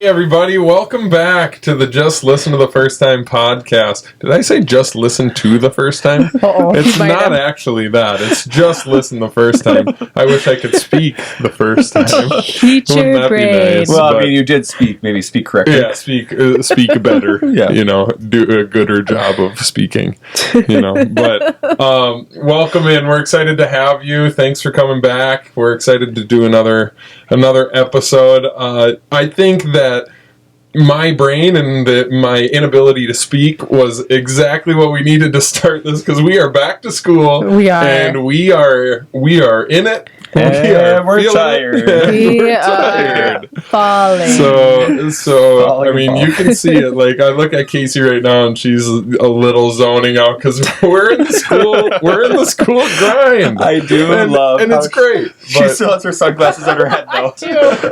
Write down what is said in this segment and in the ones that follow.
Hey everybody, welcome back to the Just Listen to the First Time podcast. Did I say just listen to the first time? Uh-oh. It's not actually that. It's just listen the first time. I wish I could speak the first time. Teacher brain. Well, I mean, you did speak. Maybe speak correctly. Yeah, speak better. Yeah. You know, do a gooder job of speaking. You know, but welcome in. We're excited to have you. Thanks for coming back. We're excited to do another episode. I think that my brain and my inability to speak was exactly what we needed to start this, because we are back to school. We are. And we are in it. And we're tired. We are falling. So Falling I mean, apart. you can see it. Like, I look at Casey right now, and she's a little zoning out because we're in the school grind. I do love and it's great. She But, still has her sunglasses on her head, though.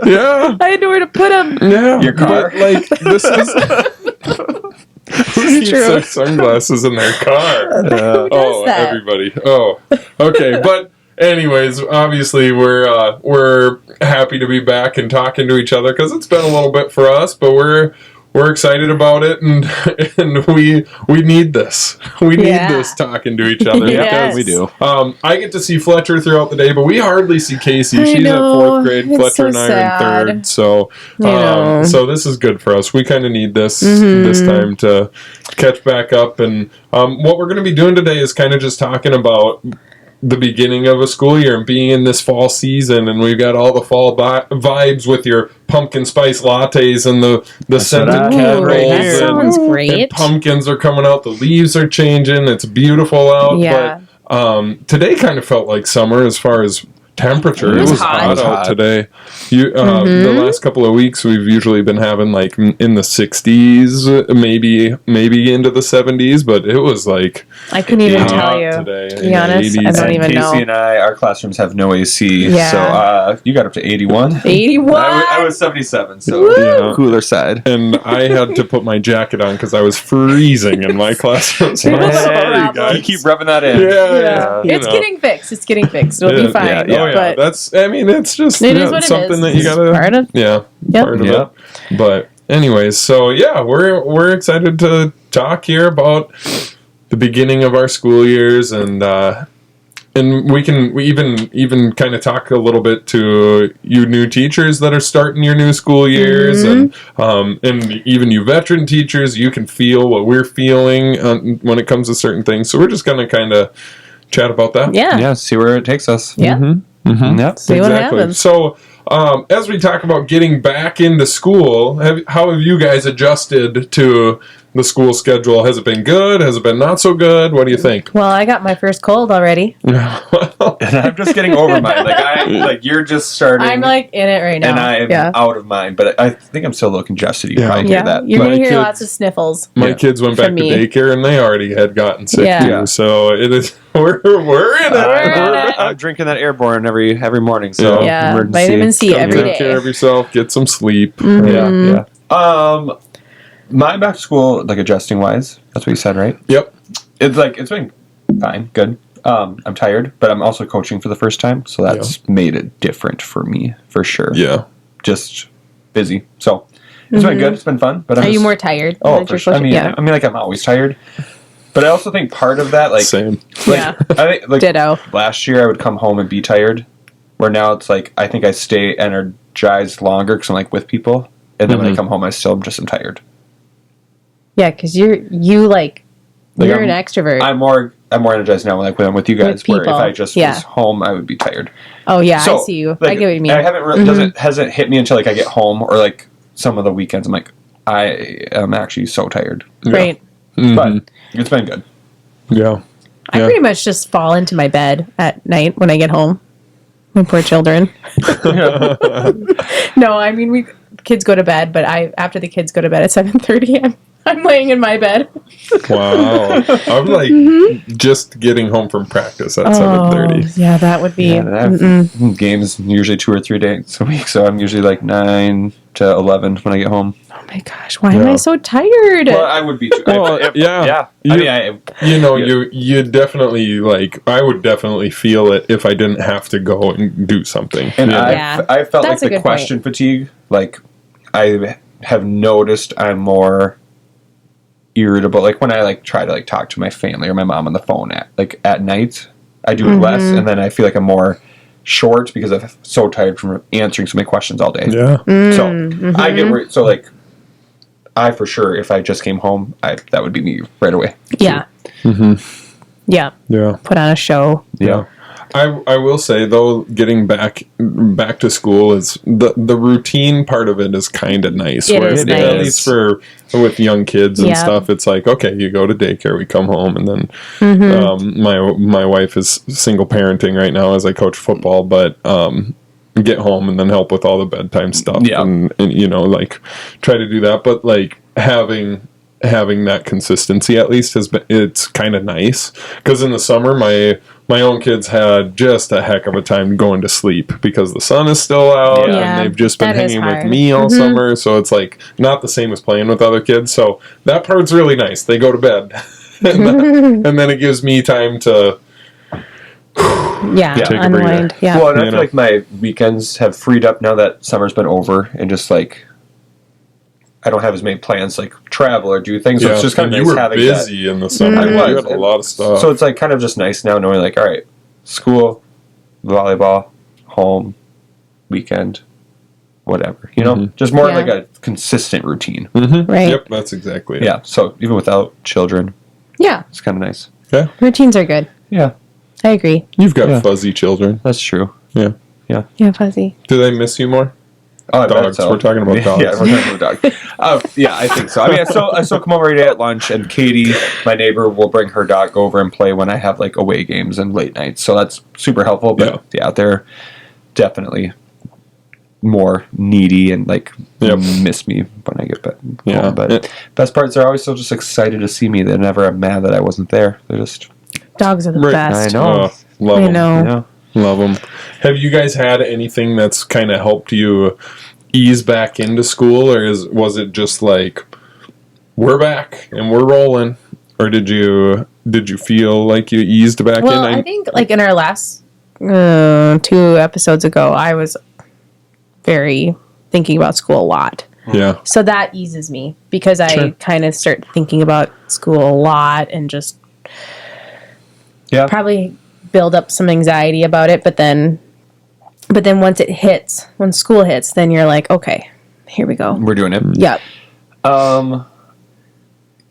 yeah, I had nowhere to put them. yeah. Your car. But, like, this is. Who keeps True. their sunglasses in their car? Who does that? Everybody. Oh, okay. But anyways, obviously we're happy to be back and talking to each other, because it's been a little bit for us, but we're excited about it, and we need this. We need this talking to each other. Yes. We do. I get to see Fletcher throughout the day, but we hardly see Casey. I She's know. at 4th grade. It's Fletcher so and I sad. are in 3rd. So know. so this is good for us. We kind of need this this time to catch back up. And what we're going to be doing today is kind of just talking about the beginning of a school year and being in this fall season, and we've got all the fall vibes with your pumpkin spice lattes and the scented what I candles. right that here. sounds And great. pumpkins are coming out. The leaves are changing. It's beautiful out. Yeah. But today kind of felt like summer as far as temperature. It was out hot. Hot. today. The last couple of weeks we've usually been having like in the 60s, maybe into the 70s, but it was like I couldn't even hot tell you. today. To be honest, I don't even know. Casey and I, our classrooms have no AC, Yeah. so you got up to 81. 81. I was 77, so Woo! Yeah. cooler side. And I had to put my jacket on because I was freezing in my classroom. So I'm Yeah. sorry, You guys. keep rubbing that in. Yeah. It's getting fixed. It's getting fixed. It'll be fine. yeah, yeah. Oh yeah, But that's. I mean, it's just it is what it something is. that you It's gotta part of. Yeah, Yep. part of Yep. it. But anyways, so yeah, we're excited to talk here about the beginning of our school years, and we even kind of talk a little bit to you new teachers that are starting your new school years, and even you veteran teachers. You can feel what we're feeling when it comes to certain things. So we're just gonna kind of chat about that. Yeah. Yeah, see where it takes us. Yeah. Yep. See what happens. So, as we talk about getting back into school, how have you guys adjusted to the school schedule? Has it been good? Has it been not so good? What do you think? Well, I got my first cold already. And I'm just getting over mine. Like you're just starting. I'm like in it right now. and I am out of mine, but I think I'm still a little congested. You can Yeah. probably hear that. You're My gonna hear kids- lots of sniffles. My Yeah. kids went back From to me. daycare and they already had gotten sick Yeah. too. So it is we're in it. We're in it. I'm drinking that airborne every morning. So Yeah, emergency. vitamin C Come every take care day. of yourself. Get some sleep. Mhm. Yeah. My back to school, like adjusting wise, that's what you said, right? Yep. It's been fine, good. I'm tired, but I'm also coaching for the first time, so that's made it different for me for sure. Yeah. Just busy, so it's been good. It's been fun. But Are you more tired? Oh, that for you're sure. I coaching? mean, like I'm always tired, but I also think part of that, like, Same. Yeah. I think Ditto. last year I would come home and be tired, where now it's like I think I stay energized longer because I'm like with people, and then when I come home, I'm tired. Yeah, because you're Like, an I'm- extrovert. I'm more energized now, like when I'm with you guys. With Where if people, I just yeah. was home, I would be tired. oh yeah, So, I see you. like, I get what you mean. I haven't really hasn't hit me until like I get home or like some of the weekends. I'm like, I am actually so tired, Right. but it's been good. Yeah. I Yeah. pretty much just fall into my bed at night when I get home. My poor children. No, I mean kids go to bed, but after the kids go to bed at 7:30, I'm laying in my bed. Wow. I'm like just getting home from practice at 7:30. Yeah, that would be. Yeah, I have games usually 2 or 3 days a week, so I'm usually like 9 to 11 when I get home. Oh my gosh, why am I so tired? Well, I would be too. Well, yeah. I mean, You definitely like. I would definitely feel it if I didn't have to go and do something. and Yeah. I felt That's a like the good question fatigue. Like I have noticed I'm more irritable. Like when I like try to like talk to my family or my mom on the phone at night, I do it less, and then I feel like I'm more short because I'm so tired from answering so many questions all day. Yeah. So I get worried. So like, I for sure, if I just came home, that would be me right away. Yeah. Yeah. Yeah. Put on a show. Yeah. I will say though, getting back to school is the routine part of it is kind of nice. It is At nice. least with young kids and Yeah. stuff, it's like, okay, you go to daycare, we come home, and then my wife is single parenting right now as I coach football, but get home and then help with all the bedtime stuff, Yeah. and like try to do that, but like having that consistency at least it's kind of nice, because in the summer my own kids had just a heck of a time going to sleep because the sun is still out, Yeah, and they've just been that is hanging with hard. me all summer, so it's like not the same as playing with other kids, so that part's really nice. They go to bed and then it gives me time to Yeah. Take a Unwind. breather. Yeah. Well, and I You feel know. like my weekends have freed up now that summer's been over, and just like I don't have as many plans to, like travel or do things. So it's just kind and of you nice were having busy in the summer. I was. You had a lot of stuff. that. So it's like kind of just nice now knowing like, all right, school, volleyball, home, weekend, whatever. You know, just more Yeah. like a consistent routine. Right. Yep, that's exactly it. Yeah. So even without children, Yeah. it's kind of nice. Routines are good. Yeah, I agree. You've got Yeah. fuzzy children. that's true. Yeah. Yeah, fuzzy. Do they miss you more? Oh, I bet Dogs. so. We're talking about dogs. Yeah, we're talking about dogs. Yeah, I think so. I mean, I still come over every day at lunch, and Katie, my neighbor, will bring her dog over and play when I have like away games and late nights. So that's super helpful. But yeah, they're definitely more needy and like miss me when I get back home. But best parts are always still just excited to see me. They're never mad that I wasn't there. They're just Dogs are the Right. best. I know. Love I them. know. you know. Love them. Have you guys had anything that's kind of helped you ease back into school, or was it just like we're back and we're rolling, or did you feel like you eased back Well, in? I think like in our last 2 episodes ago, I was very thinking about school a lot. Yeah. So that eases me because I Sure. kind of start thinking about school a lot and just probably build up some anxiety about it. But then once when school hits, then you're like, okay, here we go. We're doing it. Yep.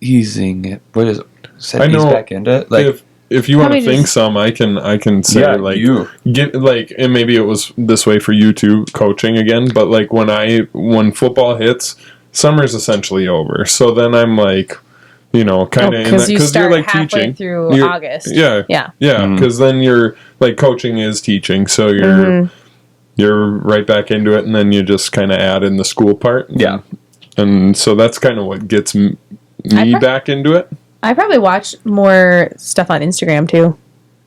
Easing it. What is it? I know. Ease back into it. Like if you want to Probably think just- some, I can say like you. get like, and maybe it was this way for you too, coaching again. But like when football hits, summer's essentially over. So then I'm like, kind of in that Because you start you're like halfway teaching through August. Yeah, Yeah. yeah. Because then you're like coaching is teaching, so you're right back into it, and then you just kind of add in the school part. Yeah. and so that's kind of what gets me back into it. I probably watch more stuff on Instagram too.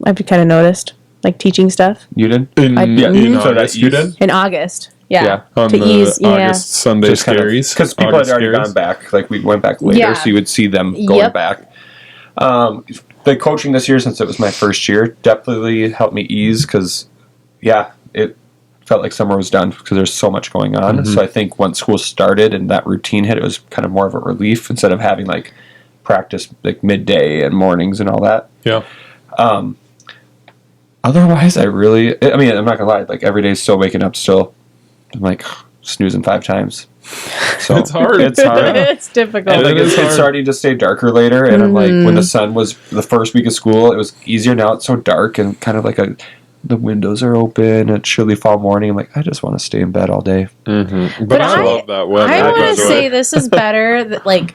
I've kind of noticed, like teaching stuff You did? In So August, that you ease- did in August. Yeah. Yeah. on to the ease, August Sunday Just kind of scaries because people August had already scaries. gone back. Like we went back later, Yeah. so you would see them going Yep. back. The coaching this year, since it was my first year, definitely helped me ease because, it felt like summer was done because there's so much going on. So I think once school started and that routine hit, it was kind of more of a relief instead of having like practice like midday and mornings and all that. Yeah. Otherwise, I'm not gonna lie. Like every day, still waking up. Still, I'm like snoozing 5 times. So It's hard. It's hard. It's difficult. And like It is it's hard. starting to stay darker later, and I'm like, when the sun was the first week of school, it was easier. Now it's so dark and kind of like the windows are open. A chilly fall morning. I'm like, I just want to stay in bed all day. But I love that weather. I by want the to way. say this is better, like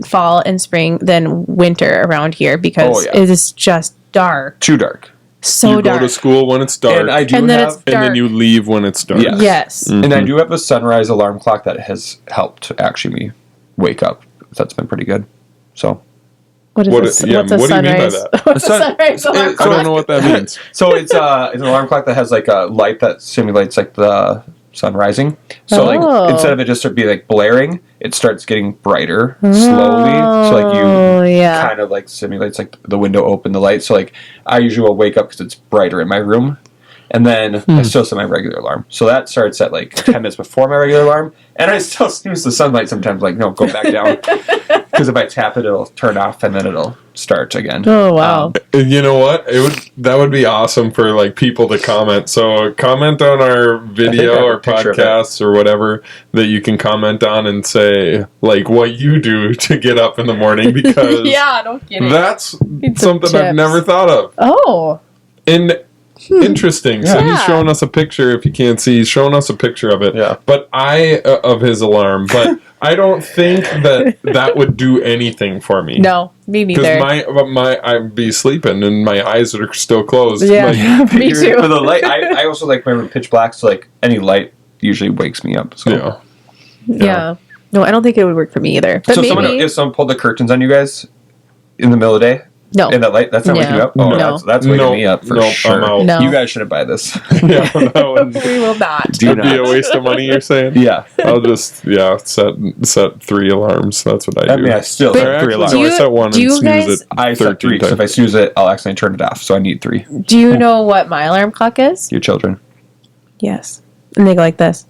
fall and spring than winter around here because Oh, yeah. it is just dark, Too dark. so you dark. go to school when it's dark, And I do And then have, it's and then dark. you leave when it's dark. Yeah. Yes. and I do have a sunrise alarm clock that has helped actually me wake up. That's been pretty good. So. What is this? yeah, What's a what do you mean by sunrise? that? What's a sun- sunrise alarm I don't clock? know what that means. So it's an alarm clock that has like a light that simulates like the sun rising. So Oh. like instead of it just be like blaring, it starts getting brighter slowly. So like Oh, you yeah. kind of like simulates like the window open, the light. So like I usually will wake up because it's brighter in my room, And then I still set my regular alarm. So that starts at like 10 minutes before my regular alarm. And I still snooze the sunlight sometimes, like, no, go back down. Because if I tap it, it'll turn off and then it'll start again. Oh, wow. You know what? That would be awesome for like people to comment. So comment on our video or podcasts or whatever that you can comment on and say like what you do to get up in the morning, because Yeah, no kidding. that's Need some something I've tips. never thought of. Oh. And interesting. So Yeah. he's showing us a picture. If you can't see, he's showing us a picture of it. Yeah. But of his alarm. But I don't think that would do anything for me. No, me neither. Because I'd be sleeping and my eyes are still closed. Yeah. Like, Me too. For the light, I also like my room pitch black, so like any light usually wakes me up. So. yeah. Yeah. No, I don't think it would work for me either. But So maybe. if someone pulled the curtains on you guys in the middle of the day, No. in that light, that's not waking you up? Oh, No. that's waking me up for sure. I'm out. No. You guys shouldn't buy this. Yeah, that would We will not. Do that'd be a not. waste of money, you're saying? Yeah. I'll just, set 3 alarms. That's what I I do. mean, I still Or set 3 actually, alarms. no, I set 1 do and you snooze guys- it I set 3, 13 because if I times. snooze it, I'll accidentally turn it off, so I need 3. Do you know what my alarm clock is? Your children. Yes. And they go like this.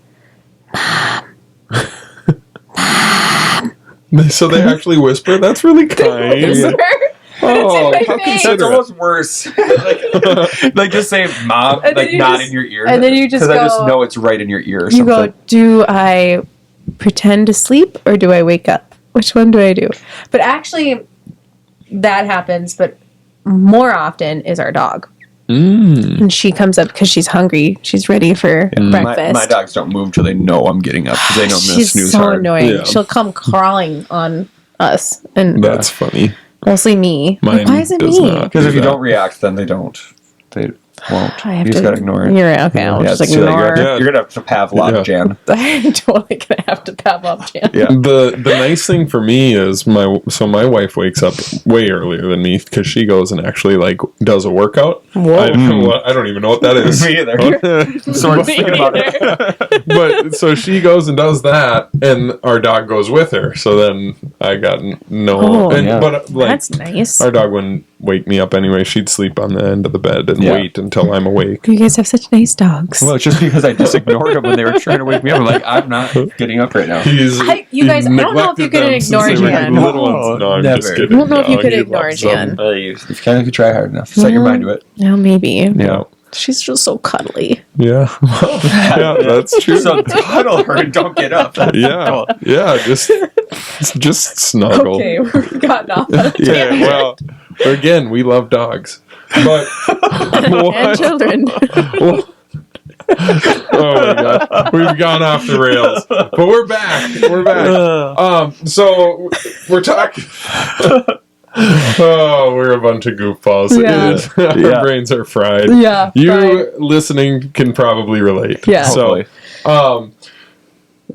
So they actually whisper? That's really kind. Whisper. Oh, It's in how my face. That's considerate. almost worse. like just say mom, And then like you not just- in your ear. and then you just Because I just go- know it's right in your ear or You something. go, do I pretend to sleep or do I wake up? Which one do I do? But actually, that happens, but more often is our dog. And she comes up because she's hungry. She's ready for breakfast. My dogs don't move till they know I'm getting up, because they know I'm going to She's snooze so hard. annoying. Yeah. She'll come crawling on us, and That's funny. mostly me. Mine Like, why is it does me? not. Because if you that. don't react, then they don't. They won't. I have You just to got to ignore it. You're right. Okay, I'll just it's too late. ignore. Yeah. You're going to have to Pavlov Yeah. Jan. I'm totally gonna have to Pavlov Jan. Yeah. The nice thing for me is my wife wakes up way earlier than me because she goes and actually like does a workout. Whoa. I don't even know what that is. Me either. So we're thinking about it. But so she goes and does that, and our dog goes with her. So then I got no. Oh, and, yeah. But like That's nice. our dog wouldn't wake me up anyway. She'd sleep on the end of the bed and Yeah. wait until I'm awake. You guys have such nice dogs. Well, it's just because I just ignored them when they were trying to wake me up. I'm like, I'm not getting up right now. You guys, I don't know if you could ignore Jan. Little ones. No, I'm Never. just kidding. I don't know if you No, could he ignore loves them. Jan. You kind of could try hard enough. Set your mind to it. No, maybe. Yeah. She's just so cuddly. Yeah. Yeah, that's true. So cuddle her and don't get up. That's Yeah. cool. Yeah, just snuggle. Okay, we've gotten off. Yeah, well, again, we love dogs. But And what? children. Oh my god, we've gone off the rails, but we're back. We're back. So we're talking. Oh, we're a bunch of goofballs. Yeah. Our Yeah. brains are fried. Yeah, you fried. listening can probably relate. Yeah. So,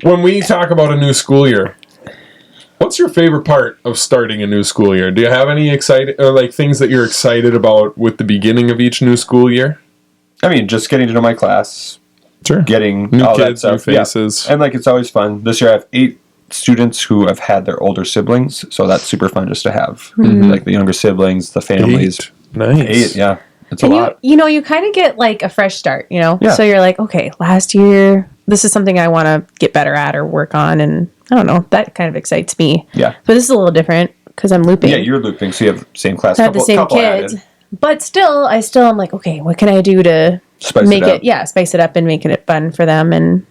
when we talk about a new school year, what's your favorite part of starting a new school year? Do you have any excited or like things that you're excited about with the beginning of each new school year? I mean, just getting to know my class, Sure. getting New all kids, that new stuff. Yeah. faces. And like, it's always fun. This year I have 8 students who have had their older siblings, so that's super fun just to have. Like the younger siblings, the families. 8. Nice. 8, yeah. It's And a lot. you kind of get like a fresh start, Yeah. So you're like, okay, last year, this is something I want to get better at or work on. And I don't know, that kind of excites me. Yeah. But this is a little different because I'm looping. Yeah, you're looping, so you have the same class. I have the same kids. added. But still, I'm like, okay, what can I do to Spice make it up. spice it up and make it fun for them? And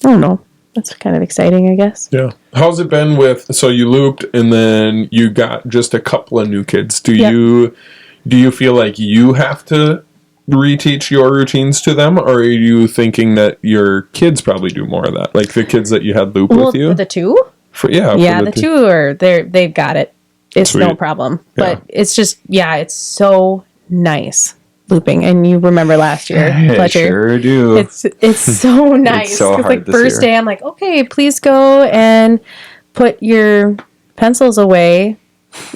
I don't know. That's kind of exciting, I guess. Yeah. How's it been so you looped and then you got just a couple of new kids. Do you feel like you have to reteach your routines to them, or are you thinking that your kids probably do more of that? Like the kids that you had loop with you? For the two? For The two are they've got it. It's no Sweet. problem. Yeah. But it's just it's so nice looping. And you remember last year, I Fletcher. sure do. It's so nice. so 'Cause, hard like this first year. day I'm like, okay, please go and put your pencils away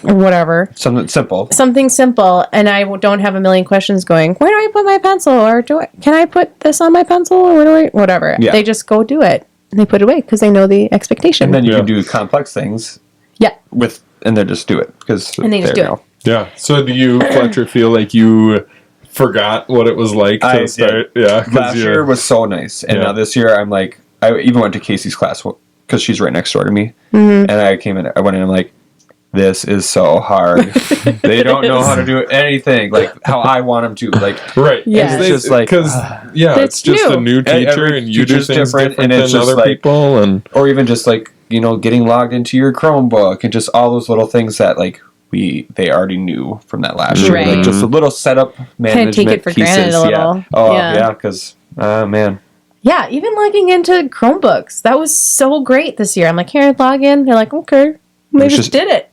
or whatever. Something simple. Something simple, and I don't have a million questions going, where do I put my pencil? Or can I put this on my pencil? Or whatever. Yeah. They just go do it. And they put it away because they know the expectation. And then you Yeah. can do complex things yeah. and then just do it. And they just do it. Yeah. So do you, Fletcher, feel like you forgot what it was like I to start. Yeah, Last year was so nice, and now this year I'm like, I even went to Casey's class because she's right next door to me, and I went in, and I'm like, this is so hard. They don't know how to do anything like how I want them to. Like, right. Yeah. it's just like, because it's just new. a new teacher, and you do teacher's things different and it's than just other like, people, and or even just like, you know, getting logged into your Chromebook and just all those little things that like they already knew from that last year. Right. Like just a little setup management take it for pieces. granted a little. Yeah. Oh Yeah. yeah, because man. Yeah, even logging into Chromebooks. That was so great this year. I'm like, here, log in. They're like, okay. They just did it.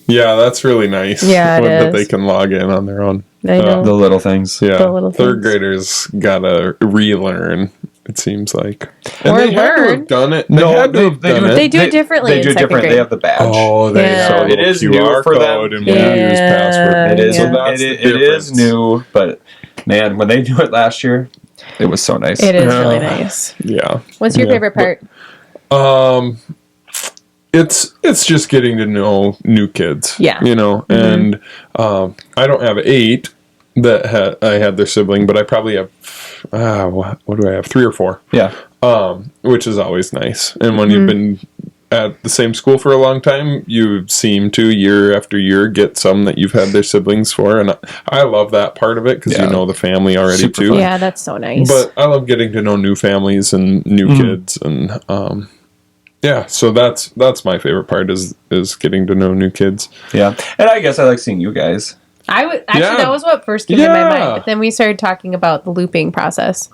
yeah, that's really nice. Yeah, it that is. they can log in on their own. I know. The little things. Yeah, The little third things. graders gotta relearn. It seems like, and Or they had to learn. have done it. No, they had to have they done do it. They do it differently They in do it second different. grade. They have the badge. Oh, they Yeah. have a It is little new QR for them. code and we Yeah. use password. It is. So that's the It is difference. new, but man, when they do it last year, it was so nice. It is Yeah. really nice. Yeah. What's your Yeah. favorite part? It's just getting to know new kids. Yeah. You know, and I don't have 8 that I had their sibling, but I probably have what do I have? 3 or 4. Yeah. Which is always nice. And when you've been at the same school for a long time, you seem to year after year get some that you've had their siblings for, and I love that part of it because Yeah. you know the family already Super too. fun. Yeah, that's so nice. But I love getting to know new families and new kids, and yeah. So that's my favorite part is getting to know new kids. Yeah. And I guess I like seeing you guys. I would actually Yeah. that was what first came in my Yeah. mind. But then we started talking about the looping process.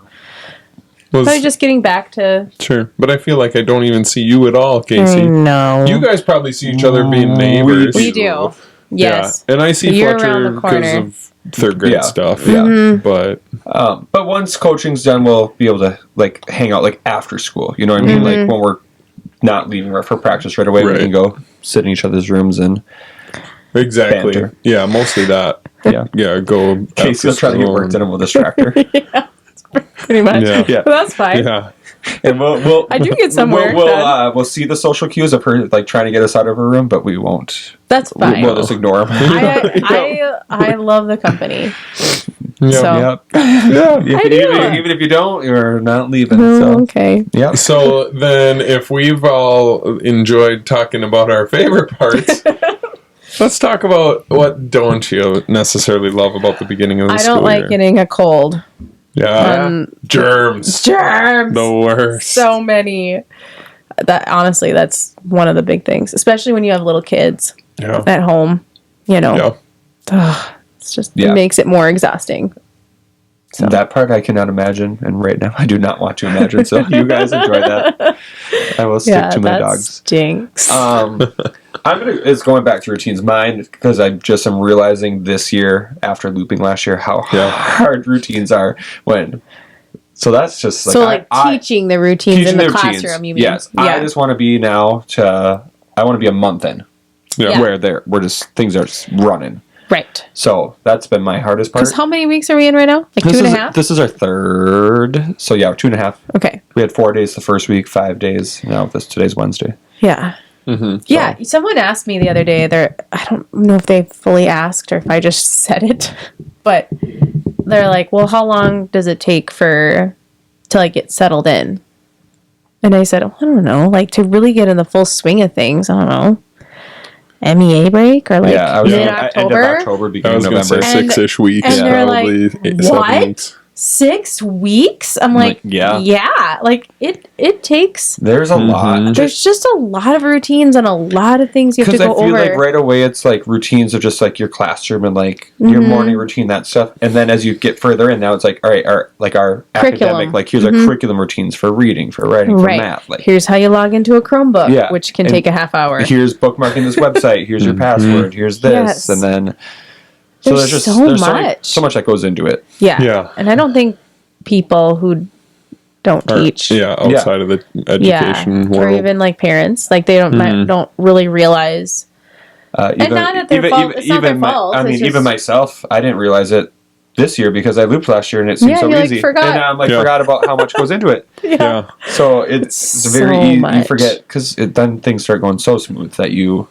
Was, Probably just getting back to sure, but I feel like I don't even see you at all, Casey. no. You guys probably see each other being neighbors. We do. Yes. Yeah. And I see You're Fletcher around the corner. because of third grade Yeah. stuff. Yeah. But But once coaching's done, we'll be able to like hang out like after school. You know what I mean? Like when we're not leaving for practice right away, we Right. can go sit in each other's rooms and exactly. Banter. Yeah, mostly that. yeah. Yeah, go. Casey will try to get after work school done and we'll distract her. Pretty much. Yeah. Yeah. But that's fine. Yeah. And we'll I do get some work done. we'll see the social cues of her like trying to get us out of her room, but we won't. That's fine. We'll just ignore them. I love the company. Yeah. So Yep. Yeah. I do. Even if you don't, you're not leaving. Oh, So okay. yep. So then, if we've all enjoyed talking about our favorite parts, let's talk about what don't you necessarily love about the beginning of the I school don't like year. getting a cold. Yeah. Germs. Germs. The worst. So many. That honestly, that's one of the big things, especially when you have little kids Yeah. at home. You know, Yeah. Ugh, it's just Yeah. it makes it more exhausting. So. That part I cannot imagine, and right now I do not want to imagine. So you guys enjoy that. I will stick to my that dogs. stinks. It's going back to routines. Mine, because I just am realizing this year after looping last year how hard routines are when. So that's just like so like teaching the routines in the routines. classroom. You mean? Yes, Yeah. I just want to be now to. I want to be a month in Yeah. where we're just things are just running. Right. So that's been my hardest part. Because how many weeks are we in right now? Like 2.5? This is our third. So yeah, 2.5. Okay. We had 4 days the first week, 5 days. Now today's Wednesday. Yeah. Mm-hmm. Yeah. Someone asked me the other day. I don't know if they fully asked or if I just said it, but they're like, "Well, how long does it take to like get settled in?" And I said, "I don't know. Like to really get in the full swing of things. I don't know. MEA break or like I was mid end of October." October, I beginning was of going to November. say 6-ish weeks. and they're probably like, 7 "What? weeks. 6 weeks?" I'm like, yeah. Like it takes. There's a lot. There's just a lot of routines and a lot of things you have to Because I go feel over. like right away it's like routines of just like your classroom and like your morning routine, that stuff. And then as you get further in, now it's like, all right, our Curriculum. academic, like here's our curriculum routines for reading, for writing, for Right. math. Like Here's how you log into a Chromebook, Yeah. which can And take a half hour. here's bookmarking this website, here's your password, here's this, Yes. and then There's so much. so much that goes into it. Yeah. Yeah. And I don't think people who don't Or- teach. yeah, outside of the education Or world. even like parents, like they don't really realize. Even, not that their fault- it's not their fault, I it's mean, just- even myself, I didn't realize it this year because I looped last year and it seemed Yeah, so you, like, easy. forgot. And now I'm like, Yeah. forgot about how much goes into it. yeah. So it's very So easy. You much. forget because then things start going so smooth that you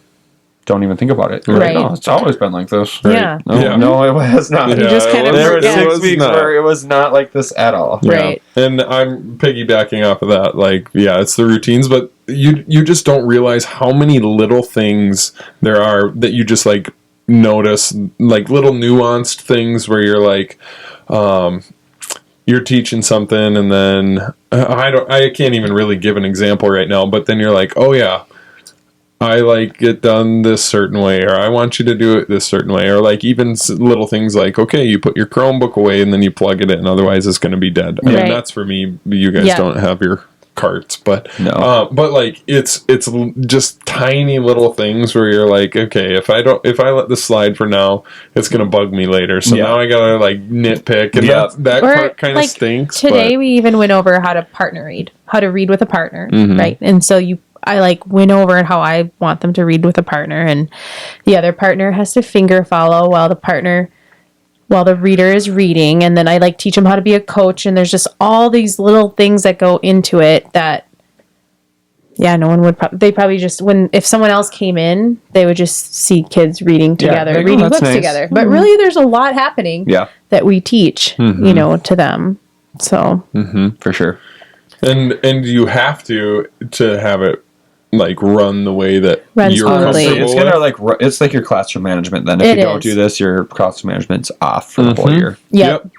don't even think about it. Right. No, it's always been like this. Yeah. No, it has not. Yeah, You just kind of There were forget. 6 weeks where it was not like this at all. Right. And I'm piggybacking off of that. Like, yeah, it's the routines, but you just don't realize how many little things there are that you just like notice, like little nuanced things where you're like, you're teaching something, and then I can't even really give an example right now, but then you're like, oh yeah, I like it done this certain way, or I want you to do it this certain way, or like even little things like, okay, you put your Chromebook away and then you plug it in, otherwise it's going to be dead. I mean, that's for me. You guys don't have your carts, but but like it's just tiny little things where you're like, okay, if I let this slide for now, it's going to bug me later. So now I got to like nitpick, and that part kind of stinks. Today we even went over how to partner read, how to read with a partner, right? And so I like went over how I want them to read with a partner, and the other partner has to finger follow while the reader is reading, and then I like teach them how to be a coach, and there's just all these little things that go into it that no one would they probably just if someone else came in, they would just see kids reading together, like, reading that's books nice. together. But really there's a lot happening that we teach, to them. So for sure. And you have to have it like run the way that Runs you're smoothly. comfortable It's gonna it's like your classroom management. Then if you don't do this, your classroom management's off for the whole year. Yep.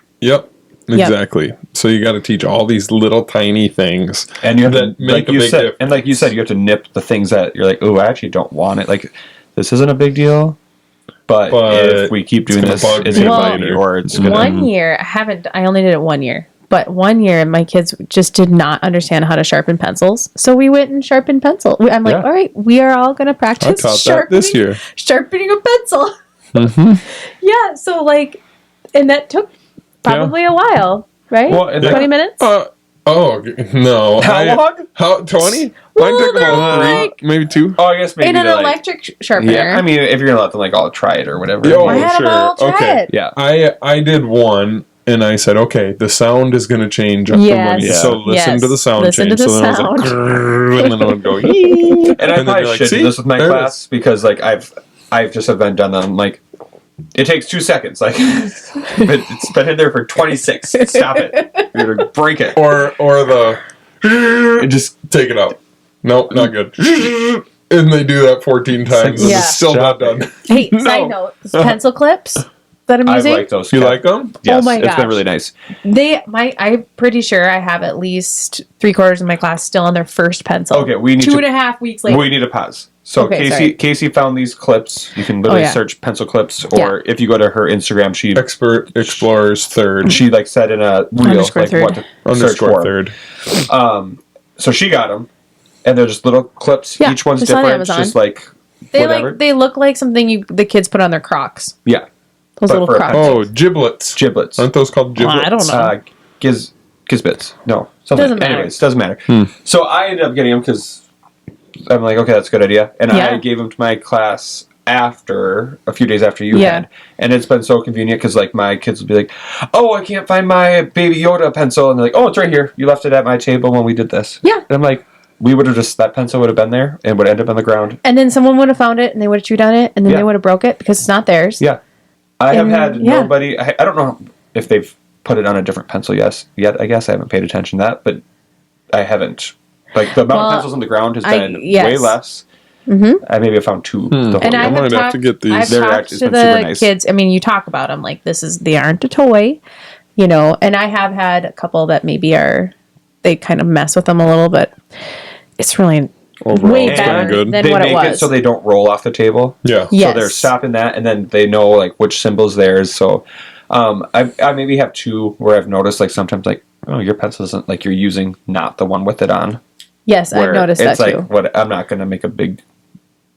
Exactly. So you got to teach all these little tiny things, and you have that to, make a big difference. And like you said, you have to nip the things that you're like, oh, I actually don't want it. Like, this isn't a big deal, but if we keep doing this, it's gonna bug you, or it's gonna. One year, I only did it 1 year. But 1 year, my kids just did not understand how to sharpen pencils. So we went and sharpened pencil. I'm like, all right, we are all going to practice this year. Sharpening a pencil. Yeah, so like, and that took probably a while, right? Well, 20 minutes? No. How long? How 20? Well, Mine took about like- 3, maybe 2. Oh, I guess maybe In an like, electric sharpener. Yeah, I mean, if you're gonna let them like all try it or whatever. I had them all try it. Yeah. I did one, and I said, okay, the sound is going to change. Yes. So listen to the sound Listen change. to the So then I was like, sound. "Grrr," and then I would go, "Ee." And I then probably you're like, should "See? do this with my There it class because like I've just done them like it takes 2 seconds. Like it's been in there for 26. Stop it. You're gonna break it. Or the just take it out. Nope, not good. And they do that 14 times, and Yeah. it's still not done. Hey, No. side note, pencil clips that I'm I using. like those. You like them? Yes, Oh my it's gosh. been really nice. I'm pretty sure I have at least 3/4 of my class still on their first pencil. Okay, we need 2.5 weeks later. We need a pause. So Okay, Casey found these clips. You can literally search pencil clips, or if you go to her Instagram, she Expert Explorers third. she like said in a reel Underscore like third. what to search Underscore for. third. So she got them, and they're just little clips. Yeah, Each one's just on different. It's Amazon. just like They whatever. they look like something the kids put on their Crocs. Yeah, Those But little for a Crocs. Oh, giblets. giblets. Aren't those called giblets? I don't know. Gizbits. No, something. Doesn't matter. Anyways, doesn't matter. So I ended up getting them because I'm like, okay, that's a good idea, and Yeah. I gave them to my class after a few days after you had, and it's been so convenient because like my kids would be like, oh, I can't find my Baby Yoda pencil, and they're like, oh, it's right here. You left it at my table when we did this. Yeah. And I'm like, we would have that pencil would have been there and would end up on the ground. And then someone would have found it and they would have chewed on it and then Yeah. they would have broke it because it's not theirs. Yeah. I have And, had nobody. I don't know if they've put it on a different pencil yet. I guess I haven't paid attention to that, but I haven't. Like the amount of pencils on the ground has been way less. Mm-hmm. I maybe have found 2. The whole And year. I might have to get these. I've They're talked actually to been super the nice. kids. I mean, you talk about them like they aren't a toy, and I have had a couple that maybe they kind of mess with them a little, but it's really Overall, way it's been better good. than They what it make was. it so they don't roll off the table. Yeah. Yes. So they're stopping that, and then they know like which symbol's theirs. So I maybe have 2 where I've noticed like sometimes like, oh, your pencil isn't like you're using not the one with it on. Yes, I've Where noticed that it's like, too. what I'm not going to make a big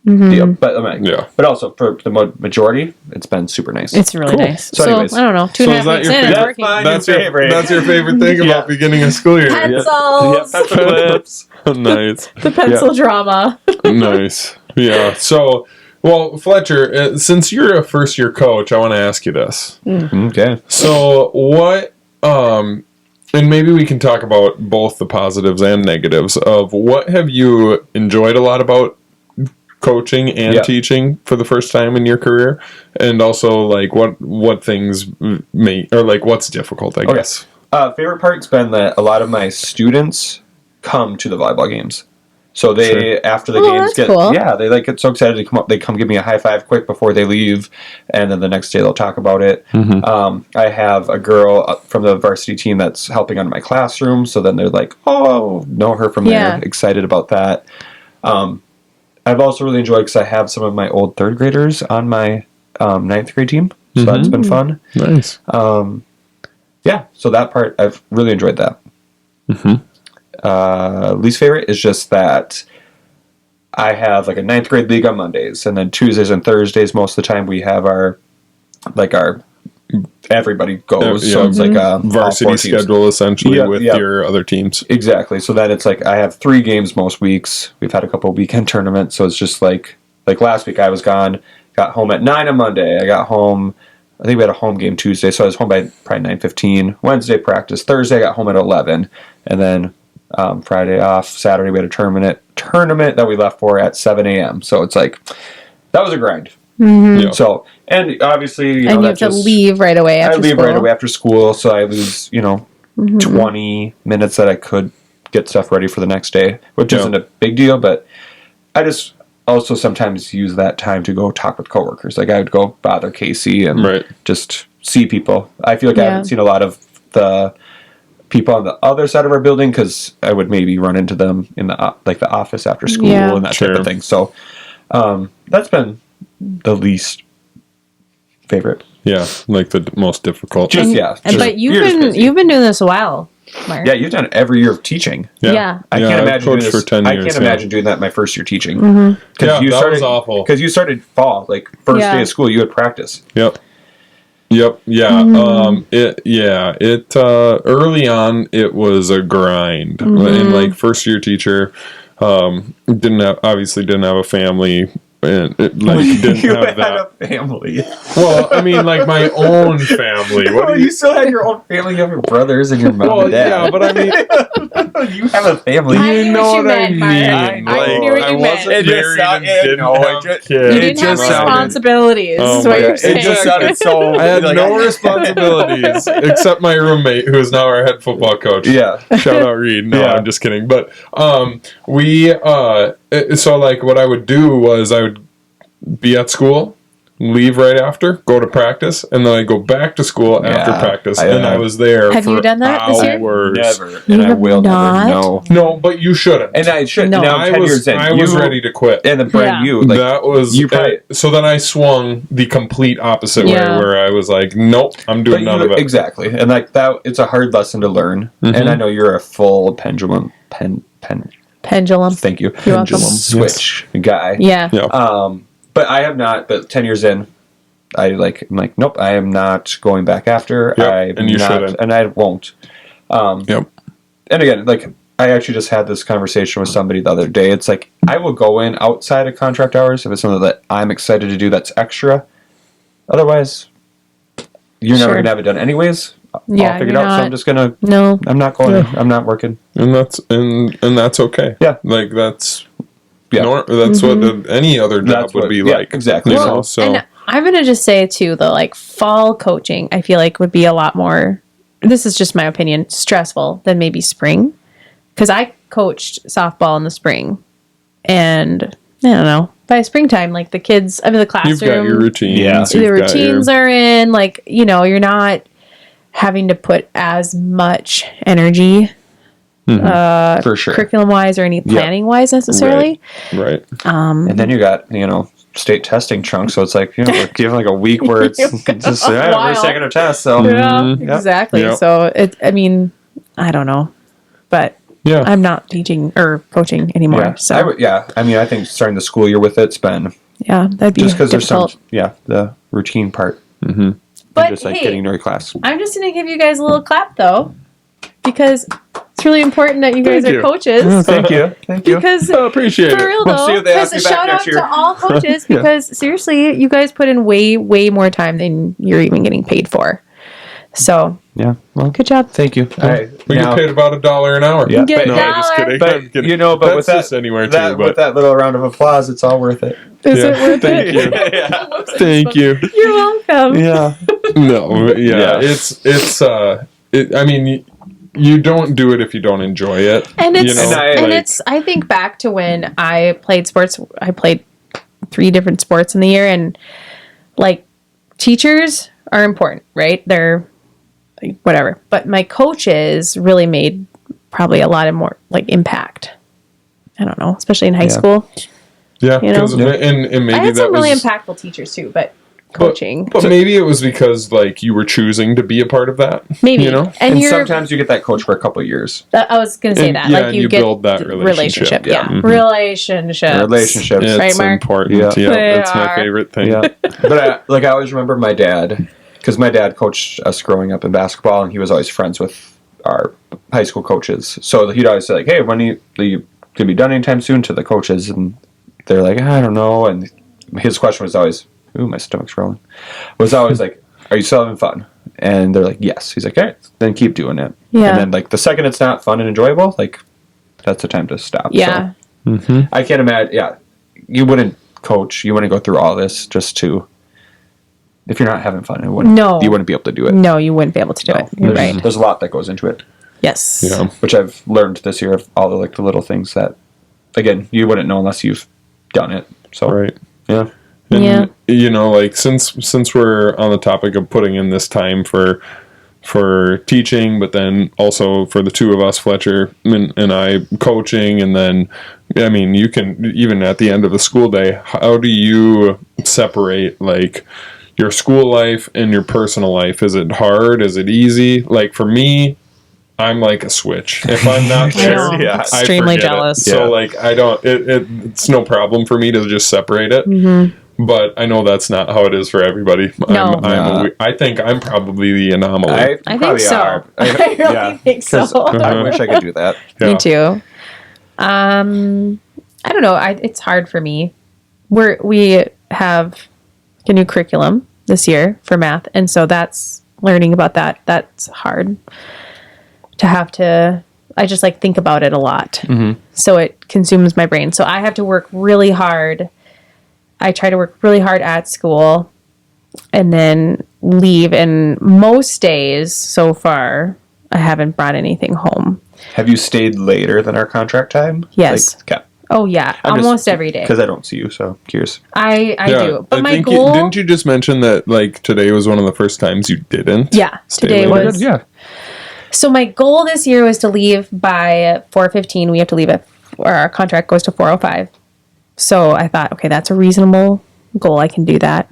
Mm-hmm. deal, but I mean, Yeah. But also for the majority, it's been super nice. It's really Cool. nice. So So, anyways. I don't know, 2.5 is that weeks your in, it's favorite? working. That's your favorite thing about beginning of school year. Pencils, pencil clips. Nice. the pencil drama. Nice. Yeah. So, well, Fletcher, since you're a first year coach, I want to ask you this. Okay. So, what, and maybe we can talk about both the positives and negatives of what have you enjoyed a lot about coaching and teaching for the first time in your career, and also like what things what's difficult, I guess. Favorite part's been that a lot of my students come to the volleyball games. So they, after the games they like get so excited to come up. They come give me a high five quick before they leave, and then the next day they'll talk about it. I have a girl from the varsity team that's helping out in my classroom. So then they're like, "Oh, know her from there." Excited about that. I've also really enjoyed because I have some of my old third graders on my ninth grade team, so that's been fun. Nice. So that part I've really enjoyed that. Least favorite is just that I have like a ninth grade league on Mondays, and then Tuesdays and Thursdays most of the time we have our everybody goes, so it's like a varsity schedule essentially with your other teams. Exactly. So then it's like I have 3 games most weeks. We've had a couple of weekend tournaments, so it's just like last week I was gone, got home at 9 on Monday. I got home, I think we had a home game Tuesday, so I was home by probably 9:15. Wednesday practice. Thursday I got home at 11, and then Friday off. Saturday we had a tournament that we left for at 7 a.m. So it's like that was a grind. So, and obviously, you have to leave right away after school. I leave right away after school, so I lose 20 minutes that I could get stuff ready for the next day, which isn't a big deal, but I just also sometimes use that time to go talk with coworkers. Like I would go bother Casey and just see people. I feel like I haven't seen a lot of the people on the other side of our building because I would maybe run into them in the office after school and that type of thing. So that's been the least favorite. Yeah, like the most difficult. But you've been doing this a while, Mark. Yeah, you've done it every year of teaching. Yeah. I can't imagine doing this. For 10 years, I can't imagine doing that my first year teaching. That was awful. Because you started fall, like first day of school, you had practice. Yep. Yeah. Early on it was a grind. And like first year teacher, didn't have a family. And it, didn't have that. A family. Well, I mean, like my own family. You still had your own family. You have your brothers and your mom and dad. Yeah, but I mean, you have a family. I knew what you meant, Mark. I knew what you meant. Wasn't married and didn't have kids. You didn't have responsibilities. Is what you're saying. It just sounded so. I had no responsibilities except my roommate, who is now our head football coach. Yeah, shout out Reed. No, I'm just kidding. But so like what I would do was I would be at school, leave right after, go to practice, and then I go back to school after practice, and I was there have for you done that hours. This year? Never. And I will not? never. No, but you shouldn't. And I should. No. Now I'm 10 years in. I was ready to quit. And then brand new. Like, that was... so then I swung the complete opposite way, where I was like, nope, I'm doing none of it. Exactly. And like that, it's a hard lesson to learn. And I know you're a full pendulum. Pendulum. Thank you. You're welcome. Switch guy. Yeah. But I have not. But 10 years in, I'm like, nope, I am not going back after. And you shouldn't. And I won't. And again, like I actually just had this conversation with somebody the other day. It's like I will go in outside of contract hours if it's something that I'm excited to do that's extra. Otherwise, you're never gonna have it done anyways. I'll figure it out. So I'm just gonna. No, I'm not going. I'm not working. And that's okay. Yeah, like that's. That's what any other job would be like. Exactly. Well, and I'm gonna just say too, though, like fall coaching, I feel like would be a lot more. This is just my opinion, stressful than maybe spring, because I coached softball in the spring, and I don't know. By springtime, like the kids, the classroom, you've got your routines. Yeah, the routines are in. Like you're not having to put as much energy. For sure, curriculum wise or any planning wise necessarily. Right. And then you got state testing chunks, so it's like we're giving like a week where it's just we're taking a test. So exactly. Yeah. So I don't know, but I'm not teaching or coaching anymore. Yeah. So I think starting the school year with it's been that'd be just because there's difficult. the routine part. But just like getting to a class. I'm just gonna give you guys a little clap though, because it's really important that you guys are coaches. Thank you. Because I appreciate it. For real though, shout out to all coaches because seriously, you guys put in way, way more time than you're even getting paid for. So Yeah. Well, good job. thank you. We get paid about $1 an hour. Yeah. Get No, I'm just $1. kidding. But I'm kidding. you know, but that's with that, just anywhere too. But with that little round of applause, it's all worth it. Is it worth thank it? you. Yeah. Thank you. You're welcome. Yeah. No, yeah, Yeah. I mean, you don't do it if you don't enjoy it. And it's you know? and it's I think back to when I played sports. I played 3 different sports in the year, and like teachers are important, right? They're like, whatever. But my coaches really made probably a lot of more like impact. I don't know, especially in high school. Yeah, You know? 'cause- and maybe I had that some really was impactful teachers too, but coaching. But maybe it was because like you were choosing to be a part of that. Maybe. You know? And you're sometimes you get that coach for a couple of years. I was going to say And- that. yeah, like and you you get build that relationship. Yeah. Mhm. Relationships. Relationships. It's Right, Mark? important. Yeah. Yeah, They that's my are. favorite thing. Yeah. But I always remember my dad, because my dad coached us growing up in basketball, and he was always friends with our high school coaches. So he'd always say, like, hey, when you going to be done anytime soon, to the coaches? And they're like, I don't know. And his question was always, ooh, my stomach's growling. Was always like, are you still having fun? And they're like, yes. He's like, all right, then keep doing it. Yeah. And then like the second it's not fun and enjoyable, like that's the time to stop. Yeah. So I can't imagine. Yeah, you wouldn't coach. You wouldn't go through all this just to. If you're not having fun, you wouldn't be able to do it. No, you wouldn't be able to do it. You're right. There's a lot that goes into it, Yes. Yeah. which I've learned this year of all the little things that, again, you wouldn't know unless you've done it. So Right. yeah. And, Yeah. you know, like since we're on the topic of putting in this time for teaching, but then also for the two of us, Fletcher and I, coaching, and then I mean, you can even at the end of the school day, how do you separate like your school life and your personal life? Is it hard? Is it easy? Like for me, I'm like a switch. If I'm not I there, know. Yeah. I Extremely forget it. jealous. So Yeah. like I don't. It's no problem for me to just separate it. Mm-hmm. But I know that's not how it is for everybody. No. I think I'm probably the anomaly. I think probably so. are. I really think so. 'Cause I wish I could do that. Yeah. Me too. I don't know. It's hard for me. We have a new curriculum this year for math, and so that's learning about that. That's hard to have to. I just like think about it a lot, so it consumes my brain. So I have to work really hard. I try to work really hard at school, and then leave. And most days so far, I haven't brought anything home. Have you stayed later than our contract time? Yes. Like, okay. Oh yeah, almost every day. Because I don't see you, so curious. I do. But I my think goal. didn't you just mention that like today was one of the first times you didn't? Yeah, stay today later? was. Yeah. So my goal this year was to leave by 4:15. We have to leave or our contract goes to 4:05. So I thought, okay, that's a reasonable goal. I can do that.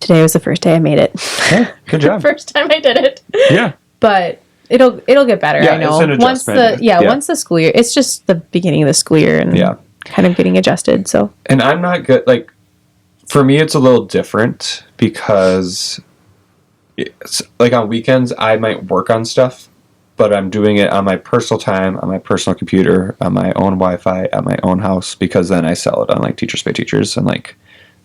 Today was the first day I made it. Hey, good job. First time I did it. Yeah. But it'll get better. Yeah, I know. it's an adjustment. Once the school year, it's just the beginning of the school year and Yeah. kind of getting adjusted. So And I'm not good. Like, for me, it's a little different because, it's, like, on weekends, I might work on stuff, but I'm doing it on my personal time, on my personal computer, on my own Wi-Fi, at my own house, because then I sell it on, like, Teachers Pay Teachers, and, like,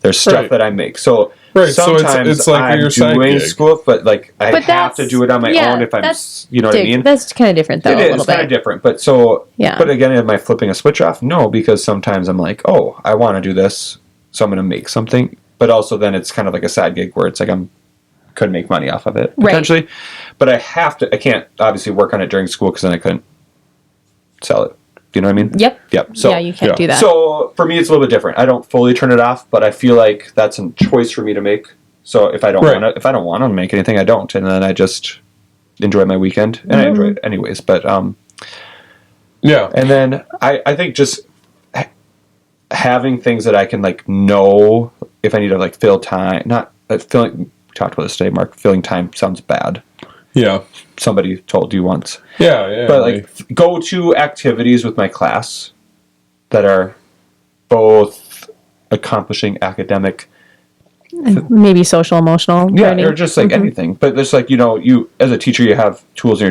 there's stuff Right. that I make. So Right, so sometimes it's like I'm your side doing gig. school, but, like, I But have to that's- do it on my yeah, own if I'm, that's you know what I mean? that's kind of different though. It a is little kind of bit. different, but so Yeah. But again, am I flipping a switch off? No, because sometimes I'm like, oh, I want to do this, so I'm going to make something. But also, then it's kind of like a side gig where it's like could make money off of it Right. potentially, but I can't obviously work on it during school because then I couldn't sell it. Do you know what I mean? Yep. Yep. So yeah, you can't do that. So for me, it's a little bit different. I don't fully turn it off, but I feel like that's a choice for me to make. So if I don't Right. want to make anything, I don't, and then I just enjoy my weekend, and I enjoy it anyways. But Yeah. and then I think just having things that I can like know if I need to like fill time. Not filling. We talked about this today, Mark. Filling time sounds bad. Yeah. Somebody told you once. Yeah. Yeah. But like go to activities with my class that are both accomplishing academic. Maybe social emotional. Yeah, learning. or just like anything. But there's like, you know, you as a teacher, you have tools in your